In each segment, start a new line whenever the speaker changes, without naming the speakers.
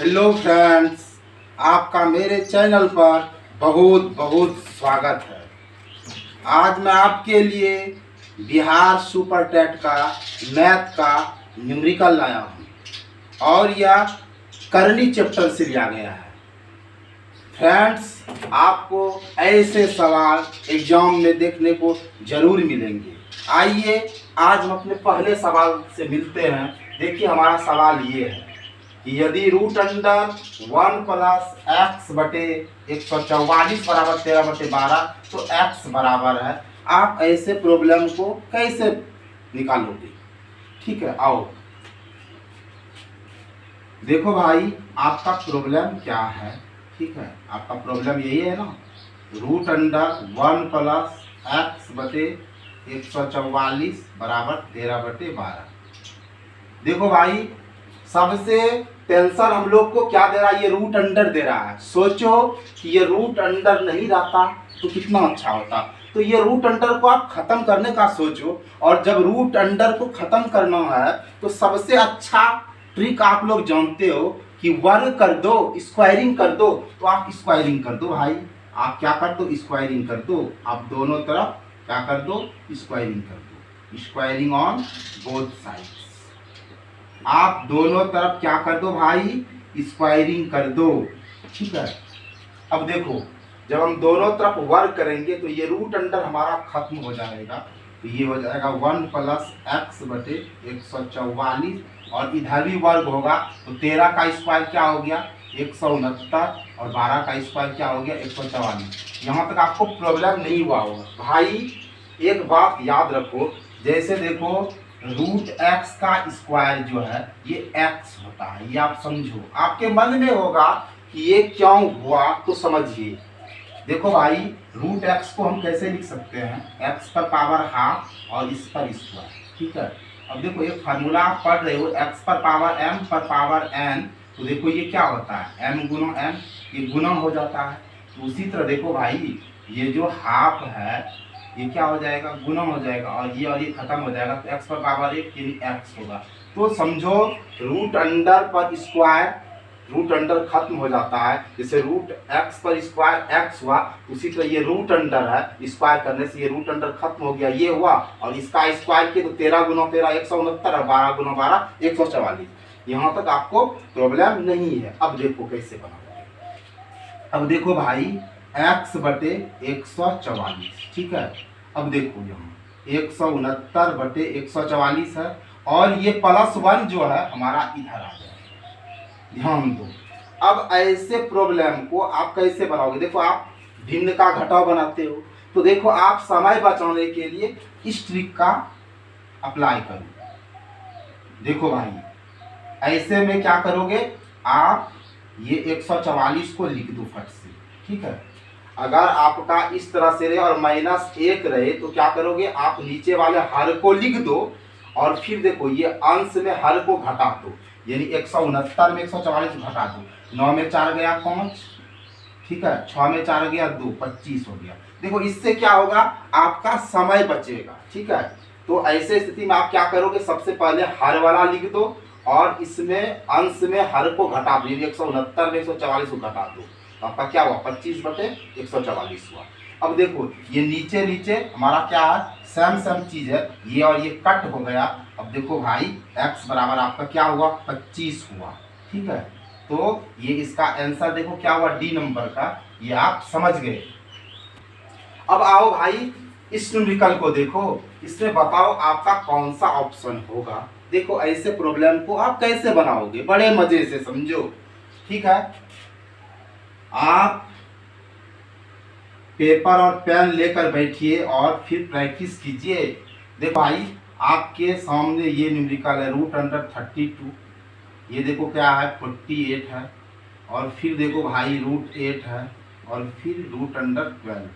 Hello friends, आपका मेरे channel पर बहुत बहुत स्वागत है। आज मैं आपके लिए बिहार सुपर टेट का मैथ का न्यूमेरिकल लाया हूँ और यह करनी चैप्टर से लिया गया है। फ्रेंड्स, आपको ऐसे सवाल एग्जाम में देखने को जरूर मिलेंगे। आइए आज हम अपने पहले सवाल से मिलते हैं। देखिए, हमारा सवाल ये है कि यदि रूट अंडर 1 प्लस एक्स बटे 144 बराबर 13/12 तो एक्स बराबर है। आप ऐसे प्रॉब्लम को कैसे निकालोगे? ठीक है, आओ देखो भाई, आपका प्रॉब्लम क्या है। ठीक है, आपका प्रॉब्लम यही है ना, रूट अंडर 1 प्लस एक्स बटे 144 बराबर 13/12। देखो भाई, सबसे टेंशन हम लोग को क्या दे रहा है, ये रूट अंडर दे रहा है। सोचो कि ये रूट अंडर नहीं रहता तो कितना अच्छा होता। तो ये रूट अंडर को आप खत्म करने का सोचो, और जब रूट अंडर को खत्म करना है तो सबसे अच्छा ट्रिक आप लोग जानते हो कि वर्ग कर दो, स्क्वायरिंग कर दो। तो आप स्क्वायरिंग कर दो भाई। आप क्या कर दो, स्क्वायरिंग कर दो। आप दोनों तरफ क्या कर दो, स्क्वायरिंग कर दो। Squaring on both sides. आप दोनों तरफ क्या कर दो भाई, स्क्वायरिंग कर दो। ठीक है, अब देखो, जब हम दोनों तरफ वर्ग करेंगे तो ये रूट अंडर हमारा खत्म हो जाएगा। तो ये हो जाएगा 1 प्लस एक्स बटे 144, और इधर भी वर्ग होगा तो 13 का स्क्वायर क्या हो गया, 169, और 12 का स्क्वायर क्या हो गया, 144। यहाँ तक आपको प्रॉब्लम नहीं हुआ होगा। भाई एक बात याद रखो, जैसे देखो, रूट एक्स का स्क्वायर जो है ये एक्स होता है। ये आप समझो, आपके मन में होगा कि ये क्यों हुआ, तो समझिए। देखो भाई, रूट एक्स को हम कैसे लिख सकते हैं, एक्स पर पावर हाफ और इस पर स्क्वायर। ठीक है, अब देखो एक फार्मूला आप पढ़ रहे हो, एक्स पर पावर एम पर पावर एन। तो देखो ये क्या होता है, एम गुना एन, ये गुना हो जाता है। तो उसी तरह देखो भाई, ये जो हाफ है ये क्या हो जाएगा, गुना हो जाएगा, और ये खत्म हो जाएगा। तो एक्स पर पावर 1 यानी एक्स होगा। तो समझो, रूट अंडर पर स्क्वायर, रूट अंडर खत्म हो जाता है। जैसे रूट एक्स पर स्क्वायर एक्स हुआ, उसी तरह ये रूट अंडर है, स्क्वायर करने से ये रूट अंडर खत्म हो गया, ये हुआ। और इसका स्क्वायर किया तो 13 गुना 13 169, और 12 गुना 12 144। यहाँ तक आपको प्रॉब्लम नहीं है। अब देखो कैसे बनाओगे। अब देखो भाई, एक्स बटे 144। ठीक है, अब देखो यहाँ 169 बटे 144 है, और ये +1 जो है हमारा इधर आ जाए। ध्यान दो, अब ऐसे प्रॉब्लम को आप कैसे बनाओगे। देखो, आप भिन्न का घटाव बनाते हो, तो देखो आप समय बचाने के लिए इस ट्रिक का अप्लाई करो। देखो भाई, ऐसे में क्या करोगे, आप ये 144 को लिख दो फट से। ठीक है, अगर आपका इस तरह से रहे और -1 रहे तो क्या करोगे, आप नीचे वाले हर को लिख दो, और फिर देखो ये अंश में हर को घटा दो। यानी 169 में 144 घटा दो, 9 में 4 गया 5, ठीक है, 6 में 4 गया 2, 25 हो गया। देखो इससे क्या होगा, आपका समय बचेगा। ठीक है, तो ऐसे स्थिति में आप क्या करोगे, सबसे पहले हर वाला लिख दो, और इसमें अंश में हर को घटा दो। 169 में 144 को घटा दो, तो आपका क्या हुआ, 25 बटे 144 हुआ। अब देखो ये नीचे नीचे हमारा क्या है, सेम चीज है, ये और ये कट हो गया। अब देखो भाई, x बराबर आपका क्या हुआ, 25 हुआ। ठीक है, तो ये इसका आंसर देखो क्या हुआ, डी नंबर का, ये आप समझ गए। अब आओ भाई, इस न्यूमेरिकल को देखो, इसमें बताओ आपका कौन सा ऑप्शन होगा। देखो ऐसे प्रॉब्लम को आप कैसे बनाओगे, बड़े मजे से समझो। ठीक है, आप पेपर और पेन लेकर बैठिए और फिर प्रैक्टिस कीजिए। देखो भाई, आपके सामने ये न्यूमेरिकल है, रूट अंडर 32। ये देखो क्या है, 48 है, और फिर देखो भाई रूट 8 है, और फिर रूट अंडर 12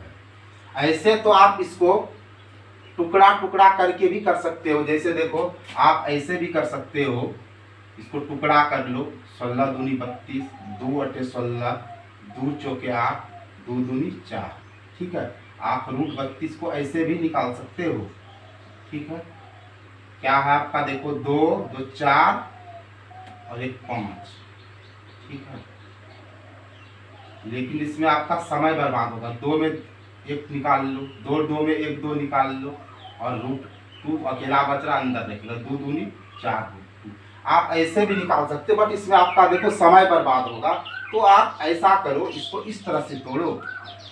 है। ऐसे तो आप इसको टुकड़ा टुकड़ा करके भी कर सकते हो। जैसे देखो, आप ऐसे भी कर सकते हो, इसको टुकड़ा कर लो, 16 दूनी 32, 2 अटे 16, 2 चौके 8, 2 दूनी 4। ठीक है, आप रूट 32 को ऐसे भी निकाल सकते हो। ठीक है, क्या है आपका, देखो 2 2 4 और 1 5। ठीक है। लेकिन इसमें आपका समय बर्बाद होगा। 2 में 1 निकाल लो, दो में 1 2 निकाल लो और रूट 2 अकेला बच रहा अंदर रखेगा, 2 दूनी 4 रूट 2। आप ऐसे भी निकाल सकते हो, बट इसमें आपका देखो समय बर्बाद होगा। तो आप ऐसा करो, इसको इस तरह से तोड़ो।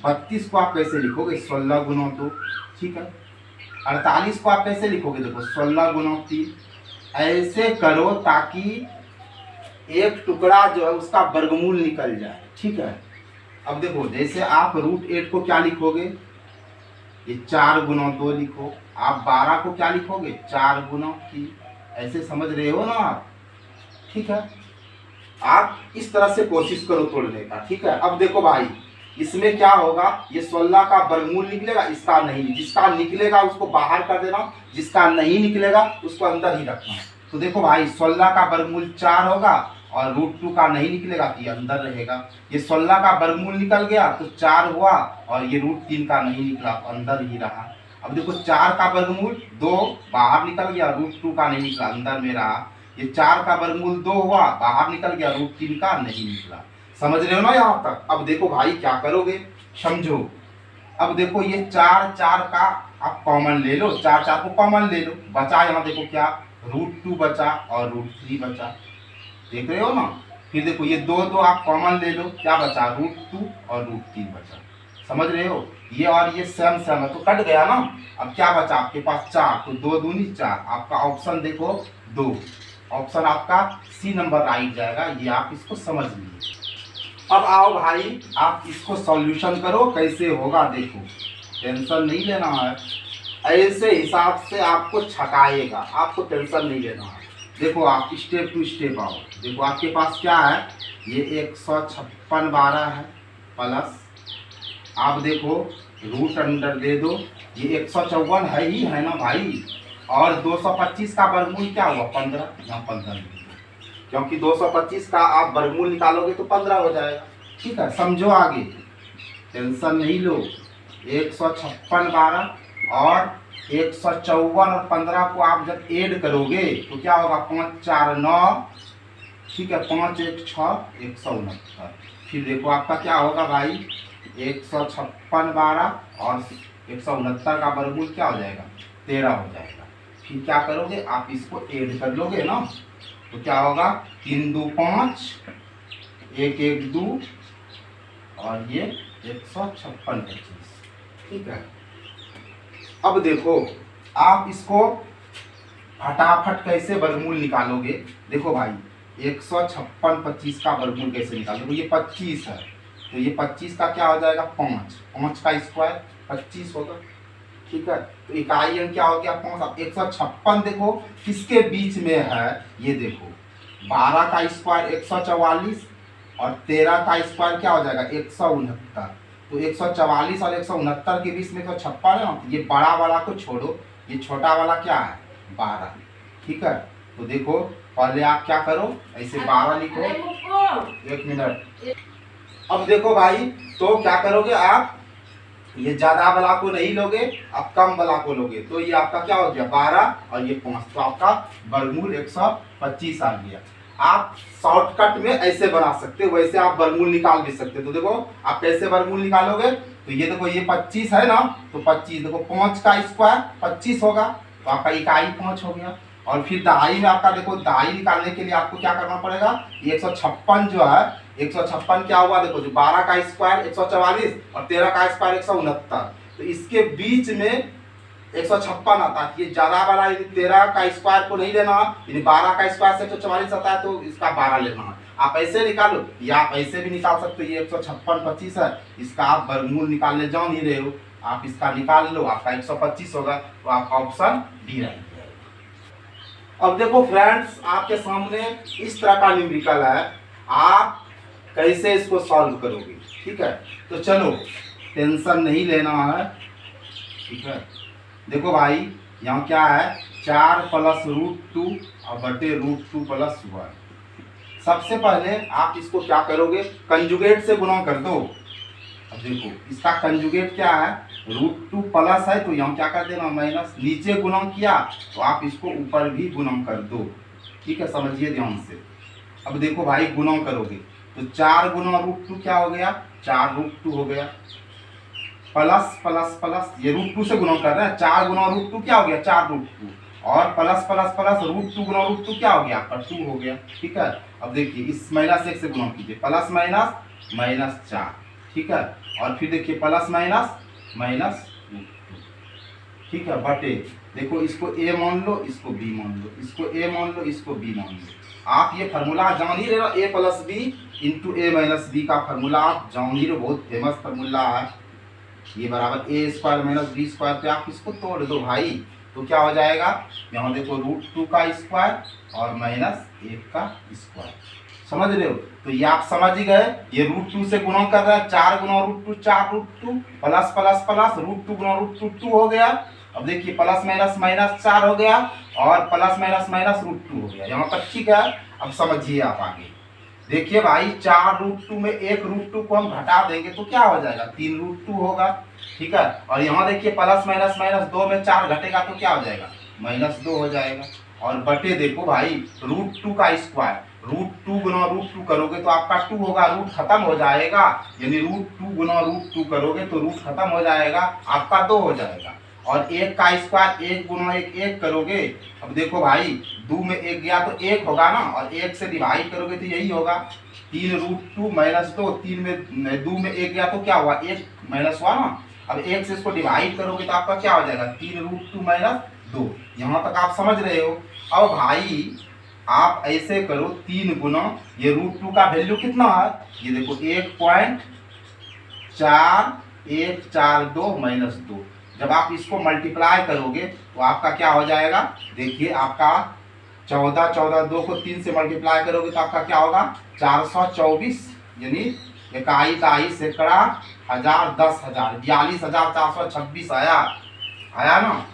32 को आप कैसे लिखोगे? 16 गुना 2, ठीक है। 48 को आप कैसे लिखोगे? देखो 16 गुना 3। ऐसे करो ताकि एक टुकड़ा जो है उसका वर्गमूल निकल जाए, ठीक है। अब देखो जैसे आप रूट 8 को क्या लिखोगे? ये 4 गुना 2 लिखो। आप 12 को क्या लिखोगे? 4 गुना 3। ऐसे समझ रहे हो ना आप? ठीक है। आप इस तरह से कोशिश करो तोड़ने का, ठीक है। अब देखो भाई, इसमें क्या होगा? ये 16 का वर्गमूल निकलेगा, इसका नहीं। जिसका निकलेगा उसको बाहर कर देना, जिसका नहीं निकलेगा उसको अंदर ही रखना। तो देखो भाई, 16 का वर्गमूल 4 होगा और रूट 2 का नहीं निकलेगा तो ये अंदर रहेगा। ये 16 का वर्गमूल निकल गया तो 4 हुआ और ये रूट 3 का नहीं निकला तो अंदर ही रहा। अब देखो 4 का वर्गमूल 2 बाहर निकल गया, रूट 2 का नहीं निकला, अंदर में रहा। ये 4 का वर्गमूल 2 हुआ, बाहर निकल गया, रूट 3 का नहीं निकला। समझ रहे हो ना यहाँ तक? अब देखो भाई क्या करोगे, समझो। अब देखो ये 4 4 का आप कॉमन ले लो, 4 4 को कॉमन ले लो। बचा यहाँ देखो क्या? रूट 2 बचा और रूट 3 बचा, देख रहे हो ना। फिर देखो ये 2 2 आप कॉमन ले लो, क्या बचा? रूट 2 और रूट 3 बचा। समझ रहे हो? ये और ये सेम सेम है तो कट गया ना। अब क्या बचा आपके पास? 4, तो 2 दूनी 4। आपका ऑप्शन देखो 2, ऑप्शन आपका सी नंबर राइट जाएगा। ये आप इसको समझ लीजिए। अब आओ भाई, आप इसको सॉल्यूशन करो, कैसे होगा देखो, टेंशन नहीं लेना है। ऐसे हिसाब से आपको छकाएगा, आपको टेंशन नहीं लेना है। देखो आप स्टेप टू स्टेप आओ। देखो आपके पास क्या है? ये 156 12 है प्लस, आप देखो रूट अंडर दे दो, ये 154 है ही है ना भाई। और 225 का वर्गमूल क्या हुआ? 15, यहाँ 15 लिख दो, क्योंकि 225 का आप वर्गमूल निकालोगे तो 15 हो जाएगा, ठीक है। समझो आगे, टेंशन नहीं लो। 156 12 और 154 और 15 को आप जब ऐड करोगे तो क्या होगा? 5 4 9, ठीक है। 5 1 6, 169। फिर देखो आपका क्या होगा भाई? 156 12 और 169 का वर्गमूल क्या हो जाएगा? 13 हो जाएगा। फिर क्या करोगे? आप इसको ऐड कर लोगे ना, तो क्या होगा? 3 2 5, 1 1 2 और ये 156 25, ठीक है। अब देखो आप इसको फटाफट कैसे वर्गमूल निकालोगे? देखो भाई, 156 25 का वर्गमूल कैसे निकालोगे? ये 25 है तो ये 25 का क्या हो जाएगा? 5 5 का स्क्वायर 25 होगा, ठीक है। तो इकाई अंक क्या हो गया? 5। अब 156 देखो किसके बीच में है? ये देखो 12 का स्क्वायर 144 और 13 का स्क्वायर क्या हो जाएगा? 169। तो 144 और 169 के बीच में 156 है ना। ये बड़ा वाला को छोड़ो, ये छोटा वाला क्या है? 12, ठीक है। तो देखो पहले आप क्या करो, ऐसे 12 लिखो, 1 मिनट। अब देखो भाई, तो क्या करोगे आप? ये ज्यादा वाला को नहीं लोगे, आप कम वाला को लोगे। तो ये आपका क्या हो गया? 12 और ये 5, तो आपका वर्गमूल 125 आ गया। आप शॉर्टकट में ऐसे बना सकते हो, वैसे आप वर्गमूल निकाल भी सकते हो। तो देखो आप कैसे वर्गमूल निकालोगे? तो ये देखो ये 25 है ना, तो 25 देखो 5 का स्क्वायर 25 होगा, तो आपका इकाई 5 हो गया। और फिर दहाई में आपका देखो, दहाई निकालने के लिए आपको क्या करना पड़ेगा? 156 जो है, 156 क्या हुआ? देखो जो 12 का स्क्वायर 144 और 13 का स्क्वायर 169, तो इसके बीच में 156 आता है। ये ज्यादा वाला 13 का स्क्वायर को नहीं लेना, 12 का स्क्वायर से 144 आता है तो इसका 12 लेना है। आप ऐसे निकालो या आप ऐसे भी निकाल सकते हो। ये 156 25 है, इसका आप वर्गमूल निकालने जाओ नहीं रहे हो, आप इसका निकाल लो, आपका 125 होगा। तो आपका ऑप्शन डी राइट है। अब देखो फ्रेंड्स, आपके सामने इस तरह का न्यूमेरिकल है, आप कैसे इसको सॉल्व करोगे, ठीक है। तो चलो टेंशन नहीं लेना है, ठीक है। देखो भाई यहाँ क्या है? 4 प्लस रूट 2 और बटे रूट 2 प्लस 1। सबसे पहले आप इसको क्या करोगे? कंजुगेट से गुणा कर दो। अब देखो इसका कंजुगेट क्या है? रूट 2 प्लस है तो यहाँ क्या कर देना? माइनस। नीचे गुणा किया तो आप इसको ऊपर भी गुणा कर दो, ठीक है। समझिए ध्यान से। अब देखो भाई गुणा करोगे तो 4 गुना √2 क्या हो गया, 4√2 हो गया। प्लस प्लस प्लस ये √2 से गुना कर रहे हैं, 4 गुना √2 क्या हो गया, 4√2, और प्लस प्लस प्लस √2 गुना √2 क्या हो गया, आपका 2 हो गया। ठीक है, अब देखिए इस -1 से गुना कीजिए, प्लस माइनस -4। ठीक है, और फिर देखिए प्लस माइनस -√2। ठीक है, बटे देखो इसको a मान लो, इसको b मान लो, इसको a मान लो, इसको b मान लो। आप ये फार्मूला जान ही रहे हो, a + b into a - b का फार्मूला आप जान ही रहे हो, बहुत फेमस फार्मूला है। ये बराबर a² - b² पे आप इसको तोड़ दो भाई, तो क्या हो जाएगा, यहाँ देखो √2 का स्क्वायर और -1 का स्क्वायर। समझ रहे हो, तो ये आप समझ ही गए, ये √2 से गुणा कर रहा है, 4 गुना √2 4√2, प्लस प्लस प्लस √2 गुना √2 2 हो गया। अब देखिए प्लस माइनस -4 हो गया, और प्लस माइनस √2 हो गया, यहाँ तक ठीक है। अब समझिए आप आगे, देखिए भाई 4√2 में 1 √2 को हम घटा देंगे तो क्या हो जाएगा, 3√2 होगा। ठीक है, और यहाँ देखिए प्लस माइनस 2 में 4 घटेगा तो क्या हो जाएगा, -2 हो जाएगा। और बटे देखो भाई √2 का स्क्वायर, √2 गुना √2 करोगे तो आपका 2 होगा, रूट खत्म हो जाएगा, यानी √2 गुना √2 करोगे तो रूट खत्म हो जाएगा, आपका 2 हो जाएगा। और 1 का स्क्वायर 1 गुना 1 1 करोगे, अब देखो भाई 2 में 1 गया तो 1 होगा ना, और 1 से डिवाइड करोगे तो यही होगा, 3√2 -2, 3 में 2 में 1 गया तो क्या हुआ, 1 माइनस हुआ ना। अब 1 से इसको डिवाइड करोगे तो आपका क्या हो जाएगा, 3√2 - 2। यहाँ तक आप समझ रहे हो। अब भाई आप ऐसे करो, 3 गुना ये √2 का वैल्यू कितना है, ये देखो 1.4142 -2। जब आप इसको मल्टीप्लाई करोगे तो आपका क्या हो जाएगा, देखिए आपका 14 14 2 को 3 से मल्टीप्लाई करोगे तो आपका क्या होगा, 424, यानी इकाई ताई सैकड़ा हजार 10,000 42,426 आया ना।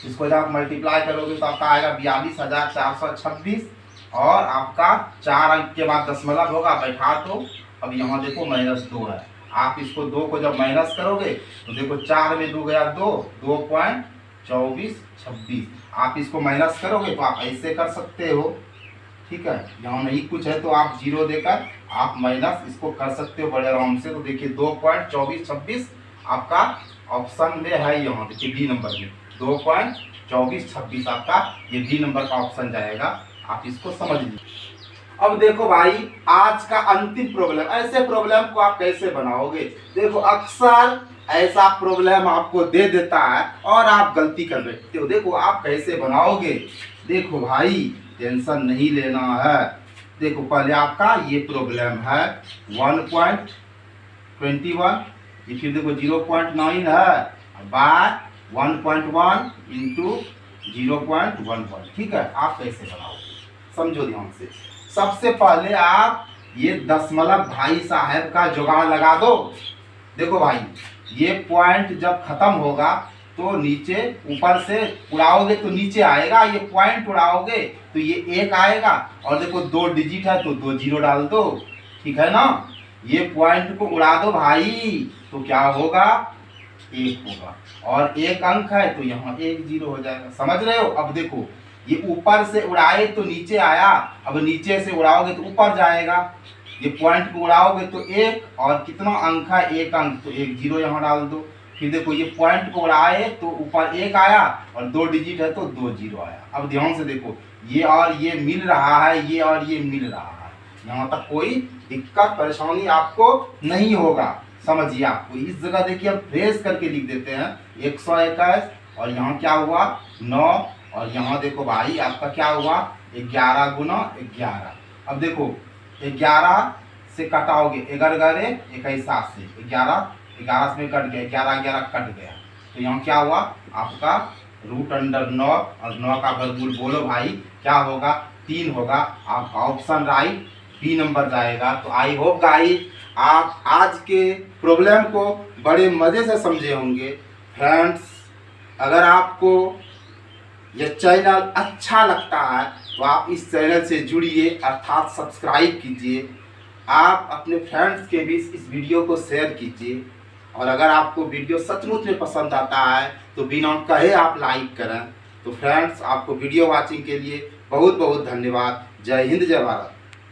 इसको जब आप मल्टीप्लाई करोगे तो आपका आएगा 42,426, और आपका 4 अंक के बाद दशमलव होगा, बैठा दो। अब यहाँ देखो -2 है, आप इसको 2 को जब माइनस करोगे तो देखो 4 में 2 गया 2, 2.2426। आप इसको माइनस करोगे तो आप ऐसे कर सकते हो। ठीक है, यहाँ नहीं कुछ है तो आप 0 देकर आप माइनस इसको कर सकते हो बड़े आराम से। तो देखिए 2.2426 आपका ऑप्शन में है, यहाँ देखिए बी नंबर में 2.2426 आपका ये बी नंबर का ऑप्शन जाएगा, आप इसको समझ लीजिए। अब देखो भाई आज का अंतिम प्रॉब्लम, ऐसे प्रॉब्लम को आप कैसे बनाओगे। देखो अक्सर ऐसा प्रॉब्लम आपको दे देता है और आप गलती कर बैठते हो। देखो आप कैसे बनाओगे, देखो भाई टेंशन नहीं लेना है। देखो पहले आपका ये प्रॉब्लम है 1.21, फिर देखो 0.9 है बाय 1.1 इंटू 0.11। ठीक है, आप कैसे बनाओगे समझो ध्यान से। सबसे पहले आप ये दशमलव भाई साहब का जुगाड़ लगा दो। देखो भाई ये पॉइंट जब खत्म होगा तो नीचे ऊपर से उड़ाओगे तो नीचे आएगा, ये पॉइंट उड़ाओगे तो ये 1 आएगा, और देखो 2 डिजिट है तो 2 0 डाल दो। ठीक है ना, ये पॉइंट को उड़ा दो भाई तो क्या होगा, 1 होगा, और 1 अंक है तो यहाँ 1 0 हो जाएगा। समझ रहे हो। अब देखो ये ऊपर से उड़ाए तो नीचे आया, अब नीचे से उड़ाओगे तो ऊपर जाएगा। ये पॉइंट को उड़ाओगे तो 1, और कितना अंक है 1 अंक, तो 1 0 यहाँ डाल दो। फिर देखो ये पॉइंट को उड़ाए तो ऊपर 1 आया, और 2 डिजिट है तो 2 0 आया। अब ध्यान से देखो ये और ये मिल रहा है, ये और ये मिल रहा है, यहाँ तक कोई दिक्कत परेशानी आपको नहीं होगा। समझिए आपको इस जगह देखिए हम फ्रेश करके लिख देते हैं 121, और यहाँ क्या हुआ 9, और यहाँ देखो भाई आपका क्या हुआ 11 गुना 11। अब देखो 11 से कटाओगे 11 21 से 11 में कट गया, 11 कट गया, तो यहाँ क्या हुआ आपका √9, और 9 का वर्गमूल बोलो भाई क्या होगा, 3 होगा। आपका ऑप्शन राइट बी नंबर जाएगा। तो आई होप गाइस आप आज के प्रॉब्लम को बड़े मज़े से समझे होंगे। फ्रेंड्स अगर आपको यह चैनल अच्छा लगता है तो आप इस चैनल से जुड़िए, अर्थात सब्सक्राइब कीजिए। आप अपने फ्रेंड्स के बीच इस वीडियो को शेयर कीजिए, और अगर आपको वीडियो सचमुच में पसंद आता है तो बिना कहे आप लाइक करें। तो फ्रेंड्स आपको वीडियो वाचिंग के लिए बहुत बहुत धन्यवाद। जय हिंद जय भारत।